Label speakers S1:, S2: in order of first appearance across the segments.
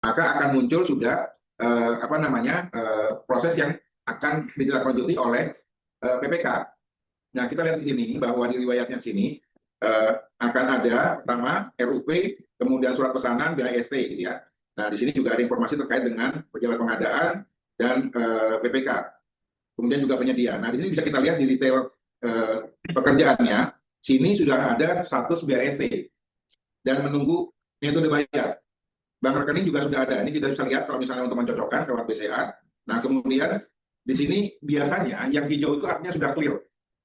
S1: maka akan muncul sudah proses yang akan ditindaklanjuti oleh PPK. Nah, kita lihat di sini bahwa di riwayatnya sini akan ada pertama RUP, kemudian surat pesanan, BIST, gitu ya. Nah, di sini juga ada informasi terkait dengan pejabat pengadaan dan PPK. Kemudian juga penyedia. Nah, di sini bisa kita lihat di detail pekerjaannya. Sini sudah ada status BIST dan menunggu metode bayar. Bank rekening juga sudah ada. Ini kita bisa lihat kalau misalnya untuk mencocokkan lewat BCA. Nah, kemudian di sini biasanya yang hijau itu artinya sudah clear.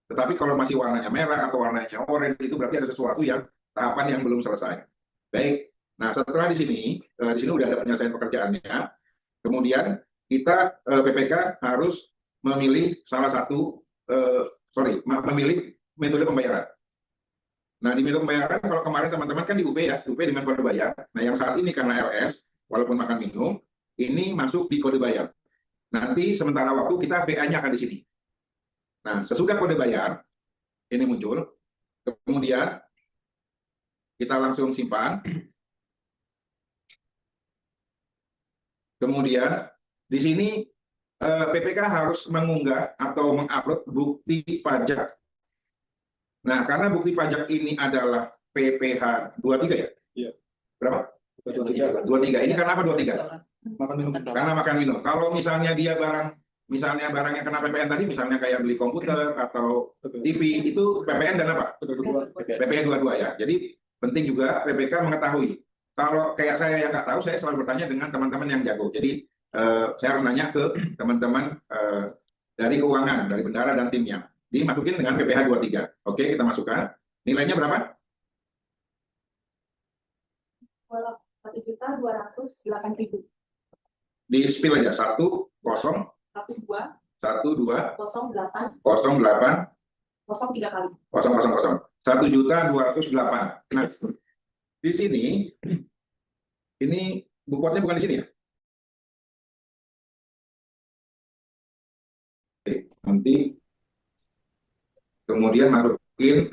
S1: Tetapi kalau masih warnanya merah atau warnanya orange itu berarti ada sesuatu yang tahapan yang belum selesai. Baik. Nah, setelah di sini udah ada penyelesaian pekerjaannya. Kemudian kita PPK harus memilih salah satu memilih metode pembayaran. Nah, di metode pembayaran kalau kemarin teman-teman kan di UP ya, UP dengan kode bayar. Nah, yang saat ini karena LS, walaupun makan minum, ini masuk di kode bayar. Nanti sementara waktu kita VA-nya akan di sini. Nah, sesudah kode bayar, ini muncul. Kemudian kita langsung simpan. Kemudian di sini PPK harus mengunggah atau mengupload bukti pajak. Nah, karena bukti pajak ini adalah PPh 23 ya? Iya. Berapa? 23. Ini karena apa 23? Makan minum. Karena makan minum. Kalau misalnya dia misalnya barang yang kena PPN tadi, misalnya kayak beli komputer atau TV, itu PPN dan apa? PPN 22 ya. Jadi penting juga PPK mengetahui. Kalau kayak saya yang nggak tahu, saya selalu bertanya dengan teman-teman yang jago. Jadi saya harus nanya ke teman-teman dari keuangan, dari bendara dan timnya. Dimasukin dengan PPh 23. Oke, kita masukkan. Nilainya berapa?
S2: 1.208.000.
S1: Di spill aja 10
S2: 12
S1: 08
S2: 08 03 kali
S1: 000 1.208.000. Nah, di sini ini bukotnya bukan di sini ya? Oke, nanti kemudian masukin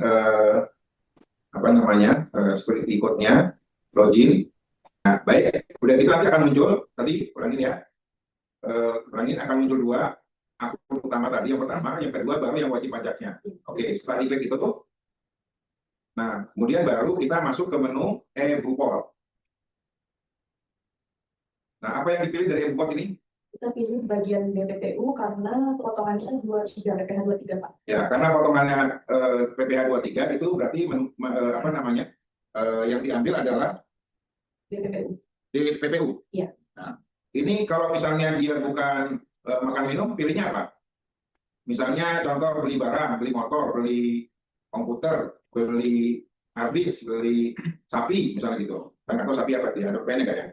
S1: security code-nya, login. Nah, baik, udah gitu nanti akan muncul tadi ulangin ya. Ulangin akan muncul dua akun utama tadi, yang pertama, yang kedua baru yang wajib pajaknya. Oke, setelah diklik itu tuh. Nah, kemudian baru kita masuk ke menu e-bupot. Nah, apa yang dipilih dari e-bupot ini?
S2: Kita pilih bagian BPPU karena potongannya 23 PPh 23 Pak.
S1: Ya, karena potongannya PPh 23 itu berarti yang diambil adalah
S2: BPPU.
S1: di PPU.
S2: Iya.
S1: Nah, ini kalau misalnya dia bukan makan minum, pilihnya apa? Misalnya contoh beli barang, beli motor, beli komputer, beli hard disk, beli sapi, misalnya gitu. Kan nggak tahu sapi apa dia, ada PN nggak ya?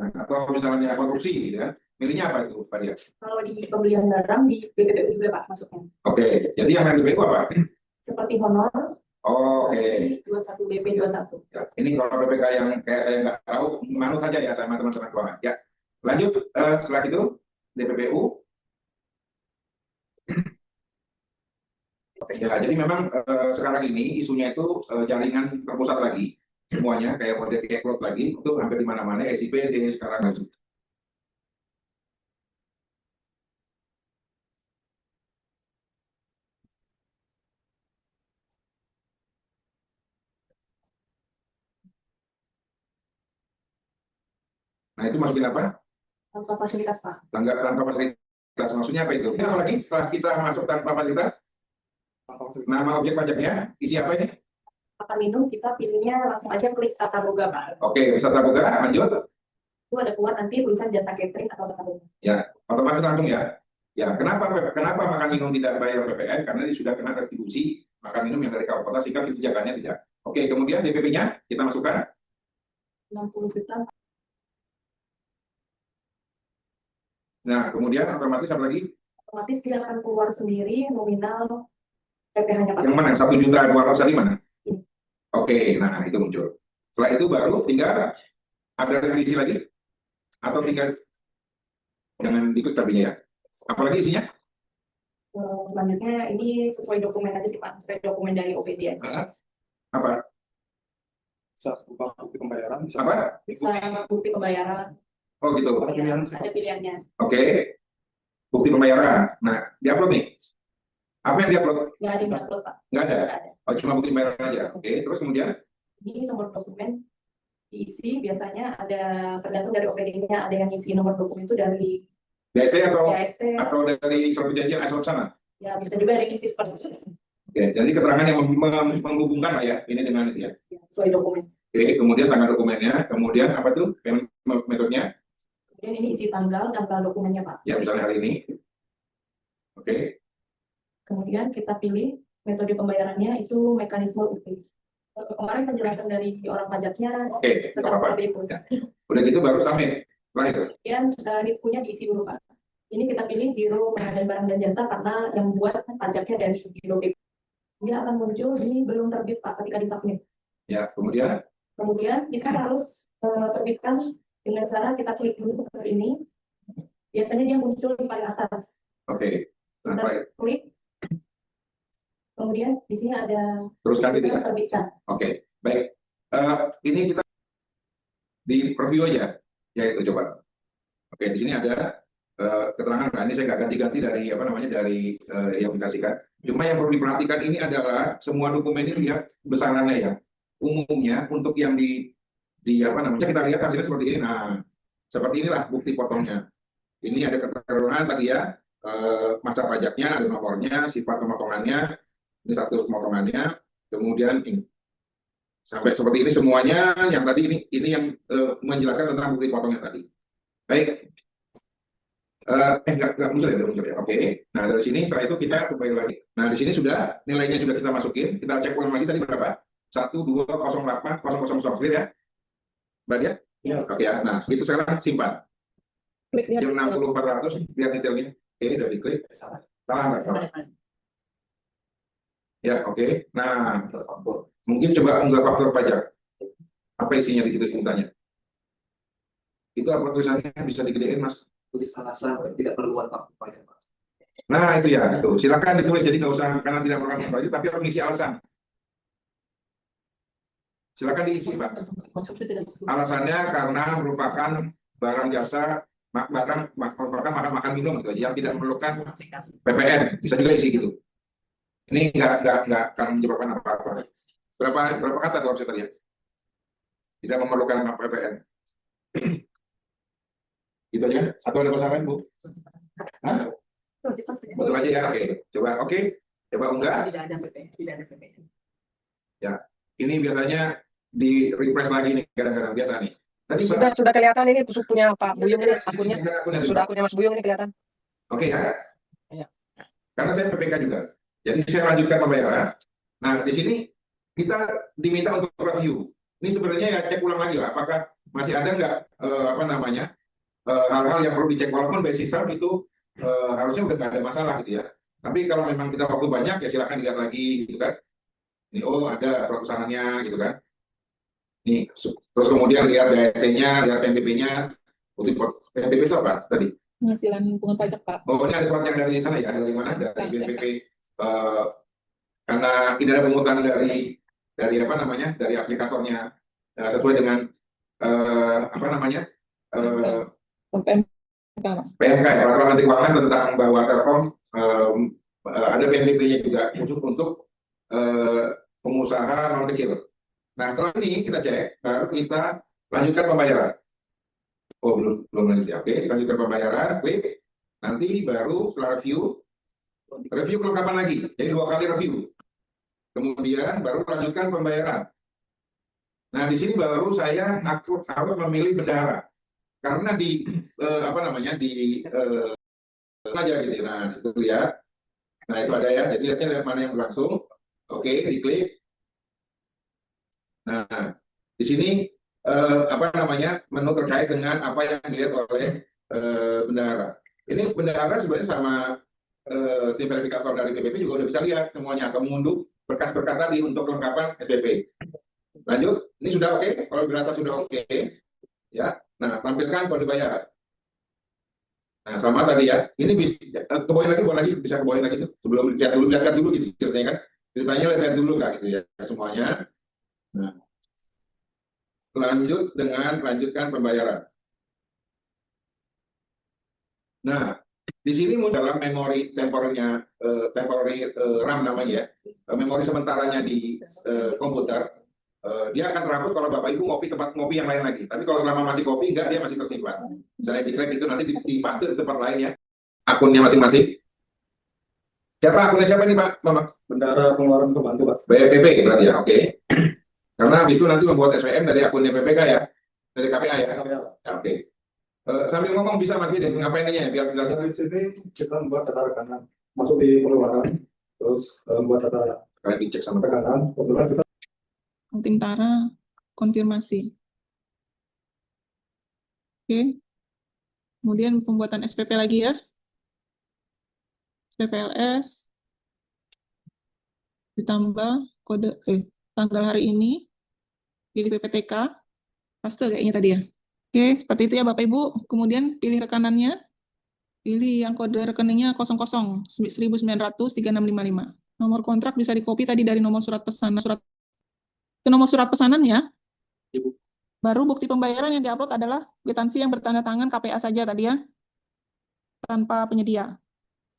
S1: Nah, atau misalnya korupsi, gitu kan? Milihnya apa itu, Pak Dia?
S2: Kalau di pembelian barang di BPPU juga Pak masuknya.
S1: Oke, jadi yang di BPPU apa?
S2: Seperti honor.
S1: Oh, oke.
S2: 21 BP 21.
S1: Ya, ini kalau PPK yang kayak saya nggak tahu, manut saja ya sama teman-teman keuangan. Ya, lanjut setelah itu DPPU. Ya, jadi memang sekarang ini isunya itu jaringan terpusat lagi semuanya kayak model kayak cloud lagi itu hampir di mana-mana SIPD sekarang lagi. Nah, itu masukin apa?
S2: Tanpa fasilitas Pak.
S1: Tanpa fasilitas, maksudnya apa itu? Apa lagi setelah kita masuk tanpa fasilitas? Nama objek pajaknya isi apa ini?
S2: Makan minum kita pilihnya langsung aja klik tata boga Pak.
S1: Oke, bisa tata boga, lanjut.
S2: Itu ada keluar nanti tulisan jasa catering atau tata boga.
S1: Ya, otomatis langsung ya. Ya, kenapa makan minum tidak bayar PPN? Karena dia sudah kena retribusi makan minum yang dari kabupaten sehingga kebijakannya tidak. Oke, kemudian DPP-nya kita masukkan
S2: 60 juta.
S1: Nah, kemudian otomatis apa lagi?
S2: Otomatis dia akan keluar sendiri nominal PPh-nya Pak.
S1: Yang mana? 1.200.000 tadi mana? Oke, nah itu muncul. Setelah itu baru tinggal ada revisi lagi atau tinggal jangan ikut tabinya ya. Apalagi isinya?
S2: Selanjutnya ini sesuai dokumen aja sih Pak, sesuai dokumen dari OPD aja.
S1: Apa?
S3: bisa berupa bukti pembayaran, bisa
S1: Apa?
S2: Bisa bukti pembayaran,
S1: Oh gitu.
S3: ada pilihan.
S2: ada pilihannya.
S1: Oke. Bukti pembayaran. Nah, diupload nih. Apa yang diupload?
S2: Nggak ada yang upload, Pak.
S1: Nggak ada.
S2: Nggak ada.
S1: Oh, cuma bukti pembayaran aja. Oke. Terus kemudian
S2: Ini nomor dokumen diisi biasanya ada tergantung dari OPD-nya, ada yang isi nomor dokumen itu dari
S1: BST atau
S2: BAST,
S1: dari surat perjanjian asal sana.
S2: ya bisa juga ada yang isi seperti itu,
S1: Oke. Jadi keterangan yang menghubungkan lah ya ini dengan itu ya.
S2: ya, sesuai dokumen.
S1: Oke. Kemudian tanggal dokumennya. Kemudian apa tuh metodenya?
S2: Kemudian ini isi tanggal dokumennya, Pak.
S1: Ya misalnya hari ini. Oke.
S2: Kemudian kita pilih metode pembayarannya itu mekanisme UP. Kemarin penjelasan dari orang pajaknya
S1: Oke. Nggak
S2: tentang
S1: apa-apa.
S2: seperti itu.
S1: Ya. Udah gitu baru submit. Terakhir.
S2: Kemudian NIP-nya diisi dulu, Pak. Ini kita pilih Giro Pengadaan Barang dan Jasa karena yang buat pajaknya dari Giro BP. Dia akan muncul di belum terbit, Pak, ketika disubmit.
S1: Ya. Kemudian.
S2: Kemudian kita harus terbitkan dengan cara kita klik dulu ke ini. Biasanya dia muncul di paling atas.
S1: Oke. Nah,
S2: Kita
S1: terakhir.
S2: klik. Kemudian di sini ada
S1: Teruskan gitu ya.
S2: terbitkan.
S1: Oke. Baik. Ini kita di preview aja. Ya itu coba. Oke. Di sini ada keterangan. Nah, ini saya nggak ganti-ganti dari apa namanya dari yang dikasihkan. Cuma yang perlu diperhatikan ini adalah semua dokumen ini lihat besarannya ya. Umumnya untuk yang di apa namanya kita lihat hasilnya seperti ini. Nah, seperti inilah bukti potongnya. Ini ada keterangan tadi ya, masa pajaknya, ada nomornya, sifat pemotongannya, ini satu pemotongannya, kemudian ini. Sampai seperti ini semuanya, yang tadi ini yang menjelaskan tentang bukti potongnya tadi. Baik. Nggak muncul ya, udah muncul ya. Oke. Nah, dari sini setelah itu kita kembali lagi. Nah, di sini sudah nilainya sudah kita masukin. Kita cek ulang lagi tadi berapa? 1208000 clear ya? Mbak dia?
S2: Ya.
S1: Oke ya. Nah, itu sekarang simpan.
S2: Klik lihat.
S1: Yang 60400 lihat detailnya. Oke, udah diklik. Salah nggak? Salah. Ya, oke. Nah, mungkin coba unggah faktur pajak. Apa isinya di situ ceritanya? Itu apa tulisannya bisa digedein, Mas?
S4: Tulis alasan tidak perluan faktur pajak, Pak.
S1: Nah, itu ya. Itu. Silakan ditulis. Jadi nggak usah karena tidak perlu faktur pajak, tapi harus mengisi alasan. Silakan diisi, Pak. Alasannya karena merupakan barang jasa, barang merupakan makan minum gitu, yang tidak memerlukan PPN. Bisa juga isi gitu. Ini nggak akan menyebabkan apa-apa. Berapa kata tuh harusnya tadi ya? Tidak memerlukan PPN. Gitu aja? Atau ada pasangan, Bu? Hah? Betul aja ya? Oke. Coba, oke. Coba unggah.
S4: Tidak ada PPN.
S1: Ya. Ini biasanya di refresh lagi nih, kadang-kadang biasa nih. Tadi
S5: Sudah kelihatan ini punya Pak Buyung ini akunnya.
S1: akunnya
S5: Sudah akunnya Mas Buyung ini kelihatan.
S1: Oke ya.
S5: Iya.
S1: Karena saya PPK juga. Jadi saya lanjutkan pembayaran. Nah, di sini kita diminta untuk review. Ini sebenarnya ya cek ulang lagi lah. Apakah masih ada nggak apa namanya hal-hal yang perlu dicek, walaupun by system itu harusnya udah nggak ada masalah gitu ya. Tapi kalau memang kita waktu banyak ya silakan dilihat lagi gitu kan. Ini, oh ada pesanannya gitu kan. Nih, terus kemudian lihat BST-nya, lihat PNBP-nya. PNBP itu apa tadi?
S6: Penghasilan pungut pajak, Pak.
S1: Oh, ini ada surat yang dari sana ya? Dari mana? Dari BNPB. Karena tidak ada pungutan dari apa namanya? Dari aplikatornya sesuai dengan apa namanya? PMK ya, Peraturan Menteri Keuangan tentang bahwa Telkom ada PNBP-nya juga khusus untuk pengusaha non kecil. Nah, setelah ini kita cek, baru kita lanjutkan pembayaran. Oh, belum lanjut ya. Oke, lanjutkan pembayaran, klik. Nanti baru setelah review kelengkapan lagi. Jadi 2 kali review. Kemudian baru lanjutkan pembayaran. Nah, di sini baru saya harus memilih bendahara. Karena di apa namanya di aja gitu. Nah, di situ lihat. Nah, itu ada ya. Jadi lihatnya mana yang berlangsung. Oke, diklik. Nah, di sini apa namanya menu terkait dengan apa yang dilihat oleh bendahara. Ini bendahara sebenarnya sama tim verifikator dari PPP juga udah bisa lihat semuanya atau mengunduh berkas-berkas tadi untuk kelengkapan SPP. Lanjut, ini sudah oke. Kalau dirasa sudah oke, ya. Nah, tampilkan kode bayaran. Nah, sama tadi ya. Ini bisa kebawain lagi, bisa kebawain lagi tuh. Sebelum lihat dulu gitu ceritanya kan. Ceritanya lihat dulu kan gitu ya semuanya. Nah, Lanjut dengan lanjutkan pembayaran. Nah, di sini muncul dalam memori temporernya, temporary RAM namanya ya, memori sementaranya di komputer. Dia akan terhapus kalau Bapak Ibu ngopi tempat ngopi yang lain lagi. Tapi kalau selama masih kopi, enggak, dia masih tersimpan. Misalnya di crack itu nanti dipaste di tempat lain ya. Akunnya masing-masing. Siapa akunnya siapa ini Pak? Mama?
S3: Bendara Pengeluaran Pembantu, Pak.
S1: BPP berarti ya, oke. Karena habis itu nanti membuat SPM dari akunnya PPK ya, dari KPA ya.
S3: KPA.
S1: Ya, oke. Sambil ngomong bisa Mas Bidin, ngapain aja ya biar jelasin.
S3: Di sini kita membuat data rekanan masuk di pengeluaran, terus membuat data
S1: Kalian dicek sama
S3: rekanan. Kebetulan kita
S6: Tim Tara konfirmasi. Oke. Kemudian pembuatan SPP lagi ya. SPPLS ditambah kode tanggal hari ini, pilih PPTK, paste kayaknya tadi ya. Oke, seperti itu ya Bapak Ibu. Kemudian pilih rekanannya, pilih yang kode rekeningnya 00 1900 3655. Nomor kontrak bisa di-copy tadi dari nomor surat pesanan. Ke nomor surat pesanannya, baru bukti pembayaran yang diupload adalah kwitansi yang bertanda tangan KPA saja tadi ya, tanpa penyedia.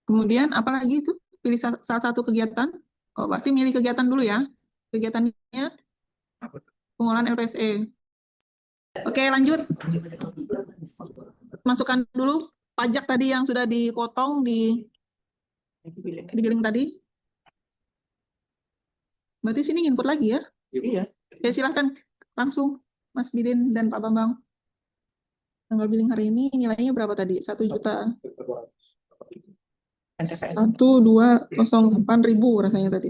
S6: Kemudian apalagi itu, pilih salah satu kegiatan. Oh, berarti milih kegiatan dulu ya. Kegiatannya pengolahan LPSE. Oke, lanjut. Masukkan dulu pajak tadi yang sudah dipotong di billing tadi. Berarti sini input lagi ya? Iya. Oke, silahkan langsung Mas Bidin dan Pak Bambang. Tanggal billing hari ini nilainya berapa tadi? 1 juta. 1.208.000 rasanya tadi.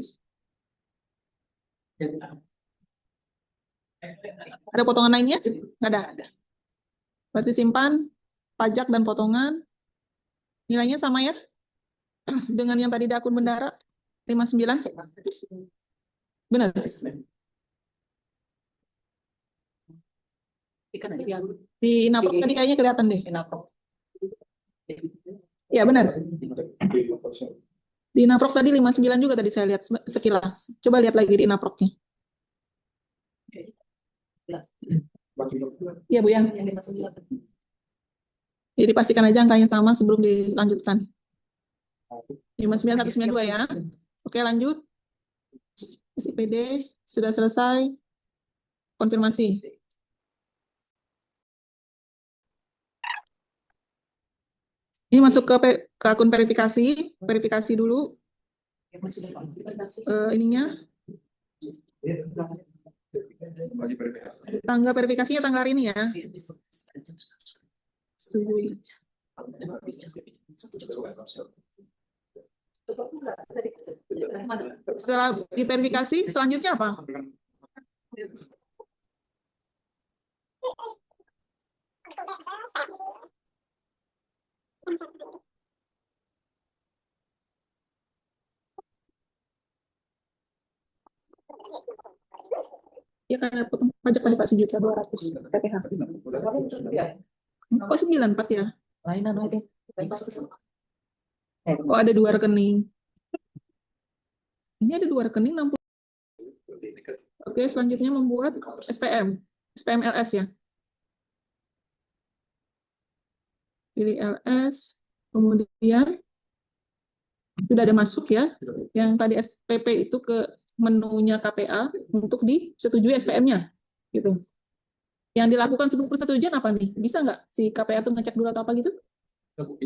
S6: Ada potongan lainnya? Nggak ada. Berarti simpan, pajak dan potongan. Nilainya sama ya? Dengan yang tadi di akun bendara, 59. Benar? Di Inaprok tadi kayaknya kelihatan deh. Ya benar. Di Inaprok tadi 59 juga tadi saya lihat sekilas. Coba lihat lagi di Inaproknya. Iya Bu ya. Jadi pastikan aja angkanya sama sebelum dilanjutkan. 59 atau 92 ya. Oke lanjut. SIPD sudah selesai. Konfirmasi. Ini masuk ke akun verifikasi. Verifikasi dulu. Ininya. Tanggal verifikasinya tanggal hari ini ya. Setuju. Setelah diverifikasi, selanjutnya apa? Ya karena potong pajak tadi Pak 1.200.000 PPh. Kok 94 ya?
S5: Lainan lagi.
S6: Oh ada 2 rekening. Ini ada 2 rekening 60. Oke, selanjutnya membuat SPM. SPM LS ya. Pilih LS. Kemudian sudah ada masuk ya. Yang tadi SPP itu ke menunya KPA untuk disetujui SPM-nya. Gitu. Yang dilakukan sebelum persetujuan apa nih? Bisa nggak si KPA tuh ngecek dulu atau apa gitu? Oh,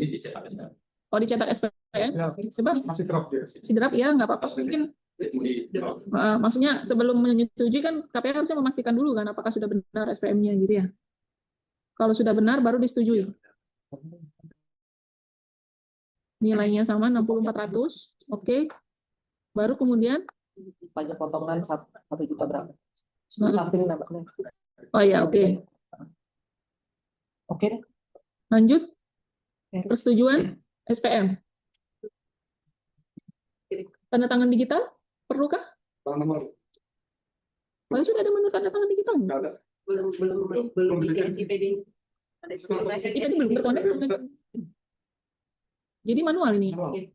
S6: dicetak SPM?
S3: Ya,
S6: Coba.
S3: masih drop ya.
S6: Si draft ya, nggak apa-apa. Mungkin maksudnya sebelum menyetujui kan KPA harusnya memastikan dulu kan apakah sudah benar SPM-nya gitu ya. Kalau sudah benar baru disetujui. Nilainya sama 6400. Oke. Baru kemudian
S5: Pajak potongan 1 juta berapa?
S6: oh ya, oke.
S5: Oke deh.
S6: Lanjut. Persetujuan SPM. Tanda tangan digital perlukah?
S3: Tanggal nomor.
S6: Oh, sudah ada menu tanda tangan digital?
S3: Nggak ada.
S2: belum bikin IPD.
S6: IPD belum berkonteks. Jadi manual ini.
S3: Manual.